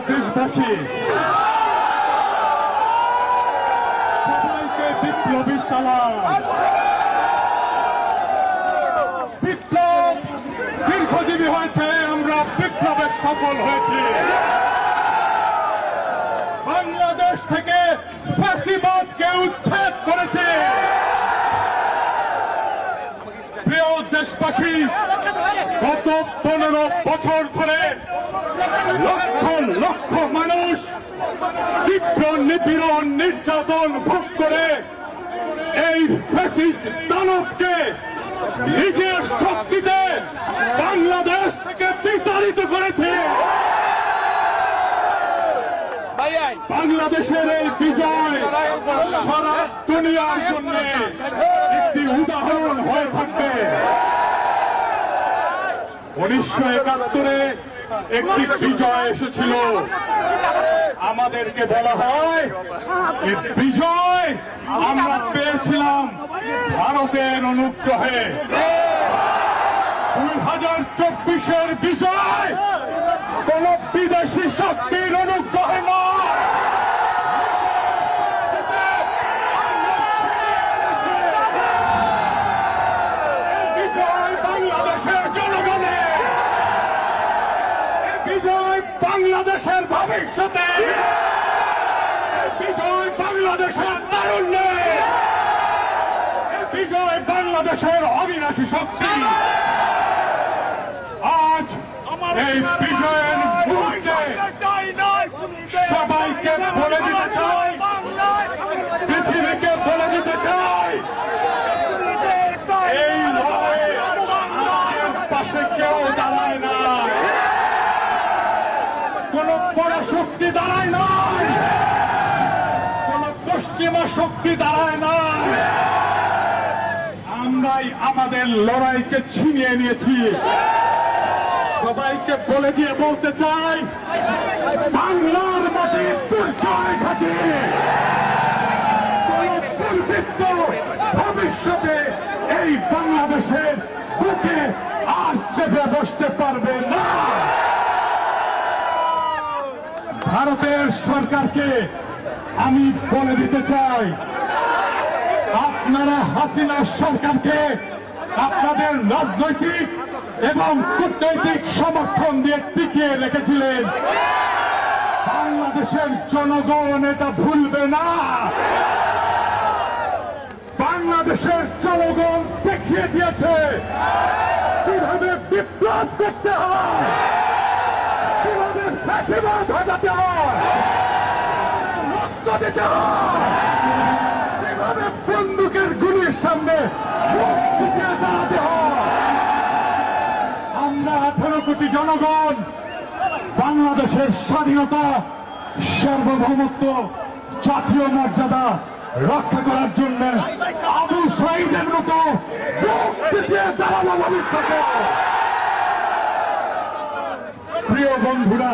দেশবাসী, সবাইকে বিপ্লবী সালাম। বিপ্লব দীর্ঘজীবী হয়েছে, আমরা বিপ্লবে সফল হয়েছি। বাংলাদেশ থেকে ফ্যাসিবাদকে উচ্ছেদ করেছে। প্রিয় দেশবাসী, গত 15 বছর ধরে লক্ষ লক্ষ মানুষ তীব্র নিপীড়ন নির্যাতন ভোগ করে এই ফ্যাসিস্ট দানবকে নিজের শক্তিতে বাংলাদেশ থেকে বিতাড়িত করেছে। বাংলাদেশের এই বিজয় সারা দুনিয়ার জন্য একটি উদাহরণ হয়ে থাকবে। 1971-এ একটি বিজয় এসেছিল, আমাদেরকে বলা হয় এই বিজয় আমরা পেয়েছিলাম ভারতের অনুগ্রহে। 2024-এর বিজয় কোন বিদেশি শক্তির অনুগ্রহে নয়। বিজয় বাংলাদেশের জনগণের, বিজয় বাংলাদেশের ভবিষ্যতে, বিজয় বাংলাদেশের তারুণ্যে, বিজয় বাংলাদেশের অবিনাশী শক্তি। আজ এই বিজয়ের মুহূর্তে সবাইকে বলে দিতে চাই, পৃথিবীকে বলে দিতে চাই, এই লড়াইয়ে আমাদের পাশে কেউ দাঁড়ায় না, কোন পরাশক্তি দাঁড়ায় না, কোন পশ্চিমা শক্তি দাঁড়ায় না। আমরাই আমাদের লড়াইকে ছিনিয়ে নিয়েছি। সবাইকে বলে দিয়ে বলতে চাই, বাংলার মাটির দুর্জয় ঘাটে দুর্বৃত্ত ভবিষ্যতে এই বাংলাদেশের বুকে আর চেপে বসতে পারবে না। ভারতের সরকারকে আমি বলে দিতে চাই, আপনারা হাসিনা সরকারকে আপনাদের রাজনৈতিক এবং কূটনৈতিক সমর্থন দিয়ে টিকিয়ে রেখেছিলেন। বাংলাদেশের জনগণ এটা ভুলবে না। বাংলাদেশের জনগণ দেখিয়ে দিয়েছে কিভাবে বিপ্লব করতে হয়, কিভাবে ফ্যাসিবাদ হটাতে হয়, রক্ত দিতে হয়, কিভাবে বন্দুকের গুলির সামনে মুখ ছিটিয়ে দাঁড়াতে হয়। আমরা 18 কোটি জনগণ বাংলাদেশের স্বাধীনতা, সার্বভৌমত্ব, জাতীয় মর্যাদা রক্ষা করার জন্য আবু সাঈদের মতো মুখ ছিটিয়ে দাঁড়াবো ভবিষ্যতে। প্রিয় বন্ধুরা,